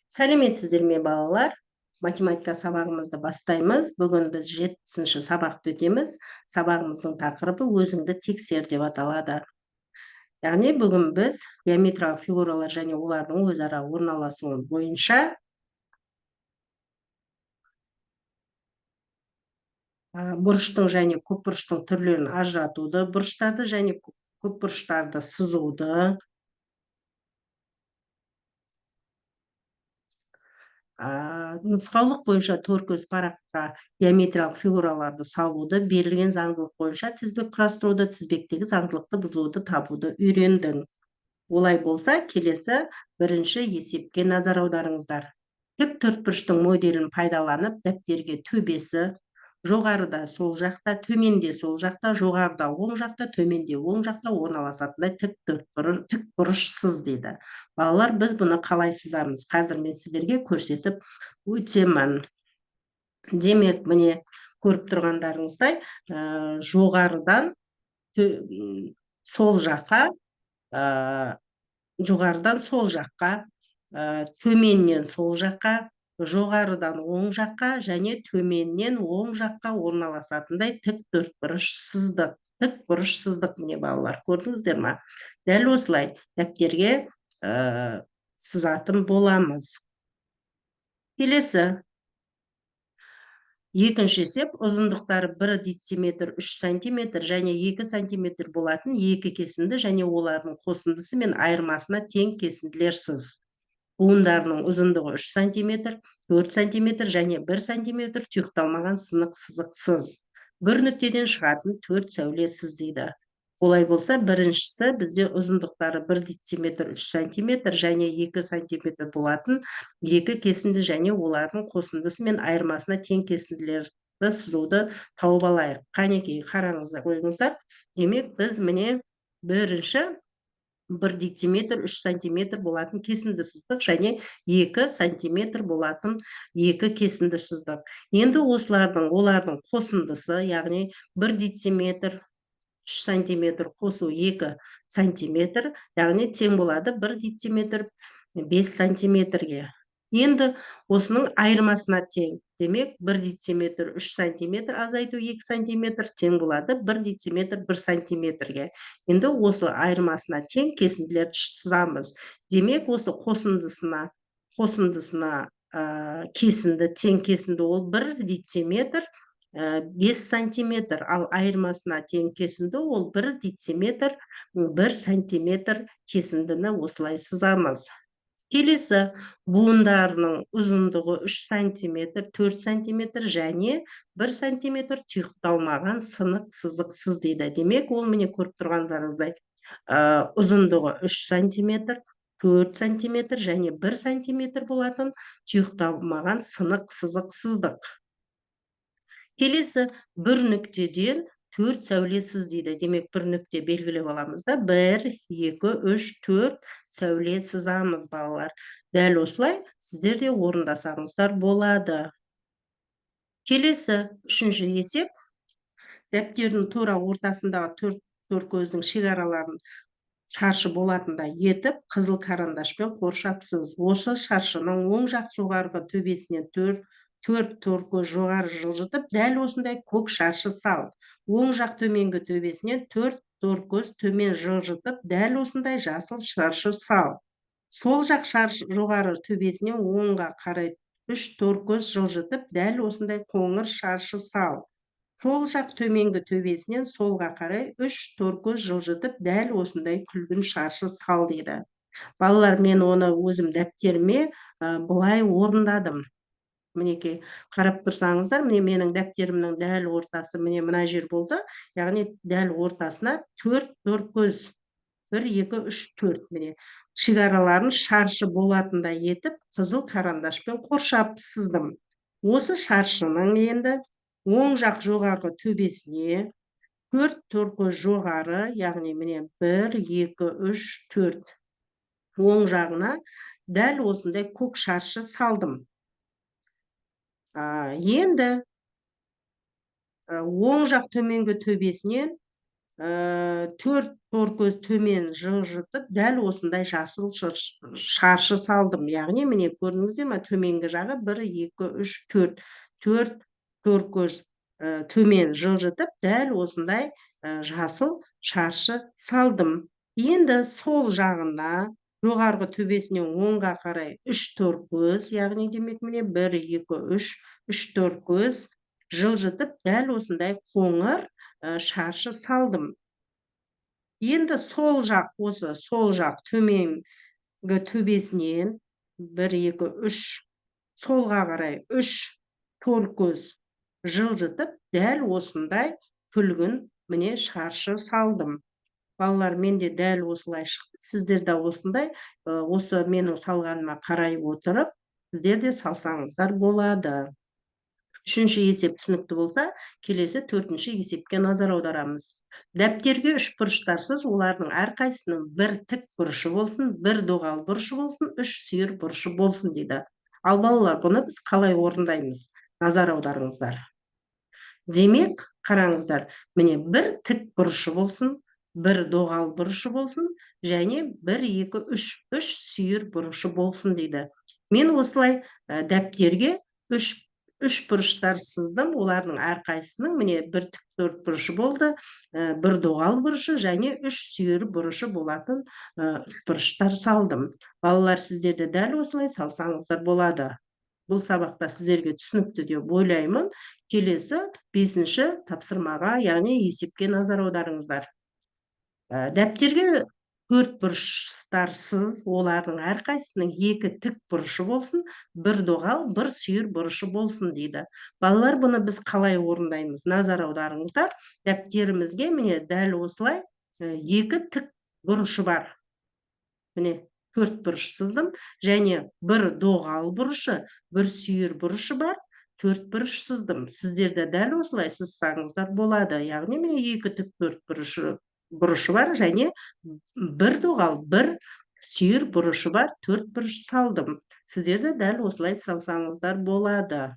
Сәлеметсіздер ме балалар? Математика сабағымызды бастаймыз. Бүгін біз 7-ші сабақты өтеміз. Сабағымыздың тақырыбы өзіңді тексер деп аталады. Яғни бүгін біз геометриялық фигуралар және олардың өзара орналасуы бойынша бұрыштың және көпбұрыштың түрлерін ажыратуды, бұрыштарды және көпбұрыштарды сызуды, нұсқаулық бойынша төрткөз параққа геометриялық фигураларды салуды, берілген заңдылық бойынша тізбек құрастыруды, тізбектегі заңдылықты бұзылуды табуды үйрендің. Олай болса, келесі бірінші есепке назар аударыңыздар. Тік төртбұрыштың моделін пайдаланып, дәптерге төбесі жоғарыда сол жақта, төменде сол жақта, жоғарыда оң жақта, төменде оң жақта орналасатындай тік бұрыш сыз дейді. Балалар, біз бұны қалай сызамыз? Қазір мен сіздерге көрсетіп өтемін. Демек, міне көріп тұрғандарыңыздай, жоғарыдан сол жаққа, жоғарыдан сол жаққа, төменнен сол жаққа, жоғарыдан оң жаққа және төменнен оң жаққа орналасатындай тік төртбұрыш сыздық. Тік бұрыш сыздық, міне балалар, көрдіңіздер ме? Дәл осылай дәптерге сызатын боламыз. Келесі. Екінші есеп, ұзындықтары 1 дециметр 3 сантиметр және 2 сантиметр болатын екі кесінді және олардың қосындысы мен айырмасына тең кесінділер сыз. Буындарының ұзындығы 3 сантиметр, 4 сантиметр және 1 сантиметр тұйықталмаған сынық сызық сыз. Бір нүктеден шығатын 4 сәуле сыз дейді. Олай болса, біріншісі бізде ұзындықтары 1 дециметр 3 сантиметр және 2 сантиметр болатын екі кесінді және олардың қосындысы мен айырмасына тең кесінділерді сызуды тауып алайық. Қанекей, қараңыздар, қойыңыздар. Демек, біз міне бірінші 1 дециметр 3 сантиметр болатын кесінді сыздық және 2 сантиметр болатын екі кесінді сыздық. Енді олардың қосындысы, яғни 1 дециметр 3 сантиметр қосу 2 сантиметр, яғни тең болады 1 дециметр 5 сантиметрге. Енді осының айырмасына тең. Демек, 1 дециметр 3 сантиметр азайту 2 сантиметр тең болады 1 дециметр 1 сантиметрге. Енді осы айырмасына тең кесінділерді сызамыз. Демек, осы қосындысына кесінді, тең кесінді ол 1 дециметр 5 сантиметр, ал айырмасына тең кесінді ол 1 дециметр 1 сантиметр кесіндіні осылай сызамыз. Келесі, буындарының ұзындығы 3 сантиметр, 4 сантиметр және 1 сантиметр тұйықталмаған сынық сызық сыз дейді. Демек, ол міне көріп тұрғандарыңыздай ұзындығы 3 сантиметр, 4 сантиметр және 1 сантиметр болатын тұйықталмаған сынық сызық сыздық. Келесі, бір нүктеден 4 сәуле сыз дейді. Демек, бір нүкте белгілеп аламыз да, 1, 2, 3, 4 сәуле сызамыз, балалар. Дәл осылай сіздер де орындасаңыздар болады. Келесі, үшінші есеп, дәптердің тура ортасындағы төрткөздің шекараларын шаршы болатындай етіп, қызыл карандашпен қоршап сыз. Осы шаршының оң жақ жоғарғы төбесінен 4 төрткөз жоғары жылжытып, дәл осындай көк шаршы сал. Оң жақ төменгі төбесінен 4 төрткөз төмен жылжытып, дәл осындай жасыл шаршы сал. Сол жақ шаршы жоғары төбесінен оңға қарай 3 төрткөз жылжытып, дәл осындай қоңыр шаршы сал. Сол жақ төменгі төбесінен солға қарай 3 төрткөз жылжытып, дәл осындай күлгін шаршы сал дейді. Балалар, мен оны өзім дәптеріме былай орындадым. Мінекей, қарап тұрсаңыздар, міне менің дәптерімнің дәл ортасы міне мына жер болды. Яғни дәл ортасына 4 төрткөз, 1, 2, 3, 4 міне шекараларын шаршы болатындай етіп, қызыл карандашпен қоршап сыздым. Осы шаршының енді оң жақ жоғарғы төбесіне 4 төрткөз жоғары, яғни міне 1, 2, 3, 4 оң жағына дәл осындай көк шаршы салдым. Енді оң жақ төменгі төбесінен төрт торкөз төмен жылжытып дәл осындай жасыл шаршы салдым. Яғни міне көрдіңіздер ме, төменгі жағы 1 2 3 4 төрт торкөз төмен жылжытып дәл осындай жасыл шаршы салдым. Енді сол жағына жоғарғы төбесіне оңға қарай 3 торкөз, яғни демек міне 1 2 3 3 торкөз жылжытып дәл осындай қоңыр шаршы салдым. Енді сол жақ, осы сол жақ төменгі төбесінен 1 2 3 солға қарай 3 торкөз жылжытып дәл осындай күлгін міне шаршы салдым. Балалар, менде дәл осылай шықты. Сіздер де осындай осы менің салғаныма қарай отырып сіздер де салсаңыздар болады. Үшінші есеп түсінікті болса, келесі төртінші есепке назар аударамыз. Дәптерге үшбұрыштарсыз, олардың әрқайсысының бір тік бұрышы болсын, бір доғал бұрышы болсын, үш сүйір бұрышы болсын дейді. Ал балалар, бұны біз қалай орындаймыз? Назар аударыңыздар. Демек, қараңыздар, міне бір тік бұрышы болсын, бір доғал бұрышы болсын, және 1 2 3 3 сүйір бұрышы болсын дейді. Мен осылай дәптерге үш бұрыштар сыздым. Олардың әрқайсысының міне бір тік бұрышы болды, бір доғал бұрышы және 3 сүйір бұрышы болатын бұрыштар салдым. Балалар, сіздер де дәл осылай салсаңыздар болады. Бұл сабақта сіздерге түсінікті деп ойлаймын. Келесі 5-ші тапсырмаға, яғни есепке назар аударыңыздар. Дәптерге төрт бұрыштарсыз, олардың әрқайсысының 2 тік бұрышы болсын, бір доғал, бір сүйір бұрышы болсын дейді. Балалар, бұны біз қалай орындаймыз? Назар аударыңыздар. Дәптерімізге міне дәл осылай 2 тік бұрышы бар. Міне 4 бұрыш сыздым, және бір доғал бұрышы, бір сүйір бұрышы бар, 4 бұрыш сыздым. Сіздер де дәл осылай сызсаңыздар болады. Яғни міне 2 тік 4 бұрышы бар, және бір доғал, бір сүйір бұрышы бар, 4 бұрыш салдым. Сіздер де дәл осылай салсаңыздар болады.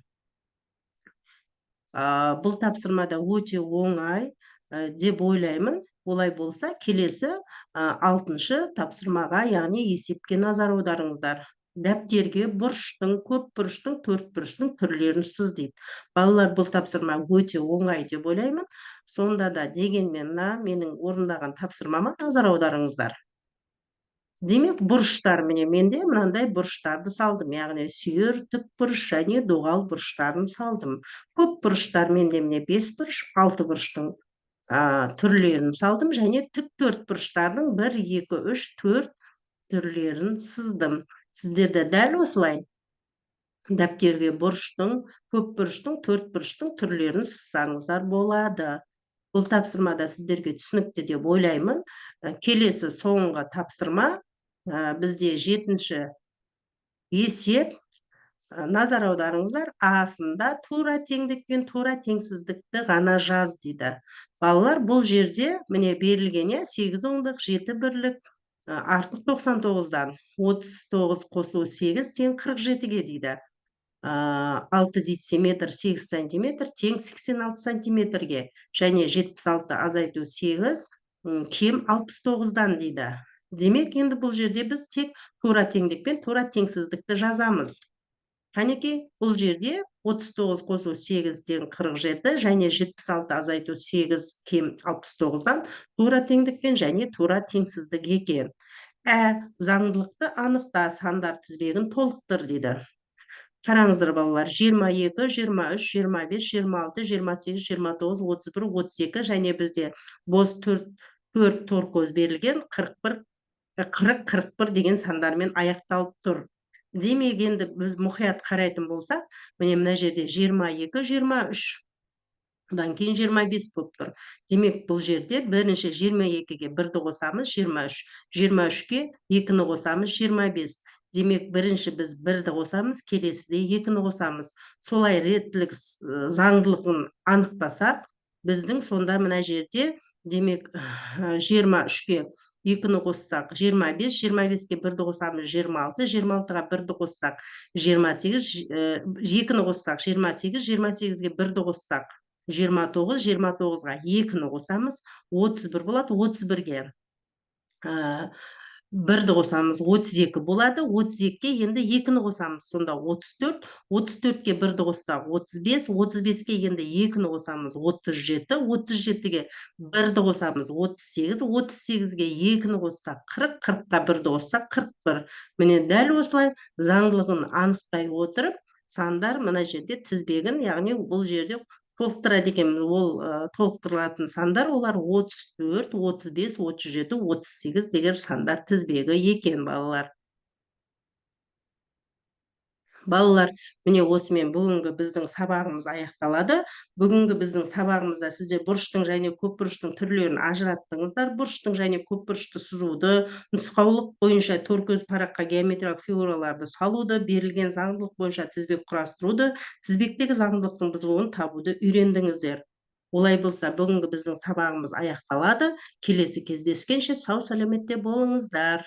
Бұл тапсырмада өте оңай деп ойлаймын. Олай болса, келесі 6-шы тапсырмаға, яғни есепке назар аударыңыздар. Дәптерге бұрыштың, көп бұрыштың, төрт бұрыштың түрлерін сыз дейді. Балалар, бұл тапсырма өте оңай деп ойлаймын. Сонда да дегенмен менің орындаған тапсырмама назар аударыңыздар. Демек, бұрыштар, міне менде мынандай бұрыштарды салдым, яғни сүйір, тік бұрыш және доғал бұрыштарын салдым. Көп бұрыштар менде міне 5 бұрыш, 6 бұрыштың түрлерін салдым, және тік төрт бұрыштардың 1 2 3 4 түрлерін сыздым. Сіздер де дәл осылай дәптерге бұрыштың, көп бұрыштың, төрт бұрыштың түрлерін сызсаңыздар болады. Бұл тапсырмада сіздерге түсінікті деп ойлаймын. Келесі соңғы тапсырма бізде 7-ші есеп. Назар аударыңыздар. Асында тура теңдік пен тура теңсіздікті ғана жаз дейді. Балалар, бұл жерде міне берілген 8 ондық, 7 бірлік, артық 99-дан 39 қосу 8 тең 47-ге дейді. 6 дециметр 8 сантиметр тең 86 сантиметрге, және 76 азайту 8 кем 69-дан дейді. Демек, енді бұл жерде біз тек тура теңдік пен тура теңсіздікті жазамыз. Қанекей, бұл жерде 39 қосу 8 тең 47, және 76 азайту 8 кем 69-дан тура теңдікпен және тура теңсіздік екен. Заңдылықты анықта, сандар тізбегін толықтыр дейді. Қараңыздар балалар, 22, 23, 25, 26, 28, 29, 31, 32, және бізде бос 4 торкөз берілген 40-41 деген сандармен аяқталып тұр. Демек, енді біз мұқият қарайтын болсақ, міне мына жерде 22, 23, бұдан кейін 25 болып тұр. Демек, бұл жерде бірінші 22-ге 1-ді қосамыз, 23, 23-ге 2-ні қосамыз, 25. Демек, бірінші біз 1-ді қосамыз, келесіде 2-ні қосамыз. Солай реттілік заңдылығын анықтасақ, біздің сонда мына жерде, демек, 23-ге 2-ні қоссақ 25, 25-ге 1-ді қосамыз 26, 26-ға 1-ді қоссақ 28, 2-ні қоссақ 28, 28-ге 1-ді қоссақ 29, 29-ға 2-ні қосамыз, 31 болады, 31-ге бірді қосамыз, 32 болады, 32-ге енді 2-ні қосамыз, сонда 34, 34-ге бірді қоссақ 35, 35-ге енді 2-ні қосамыз 37, 37-ге бірді қосамыз 38, 38-ге 2-ні қоссақ 40, 40-қа бірді қоссақ 41. Міне дәл осылай заңдылығын анықтай отырып, сандар мына жерде тізбегін, яғни бұл жерде толықтырады екенбіз. Ол толықтырылатын сандар олар 34, 35, 37, 38 деген сандар тізбегі екен, балалар. Балалар, міне осымен бүгінгі біздің сабағымыз аяқталады. Бүгінгі біздің сабағымызда сіздер бұрыштың және көпбұрыштың түрлерін ажыраттыңыздар. Бұрыштың және көпбұрышты сызуды, нұсқаулық бойынша төркөз параққа геометриялық фигураларды салуды, берілген заңдылық бойынша тізбек құрастыруды, тізбектегі заңдылықтың бұзылуын табуды үйрендіңіздер. Олай болса, бүгінгі біздің сабағымыз аяқталады. Келесі кездескенше сау сәлеметте болыңыздар.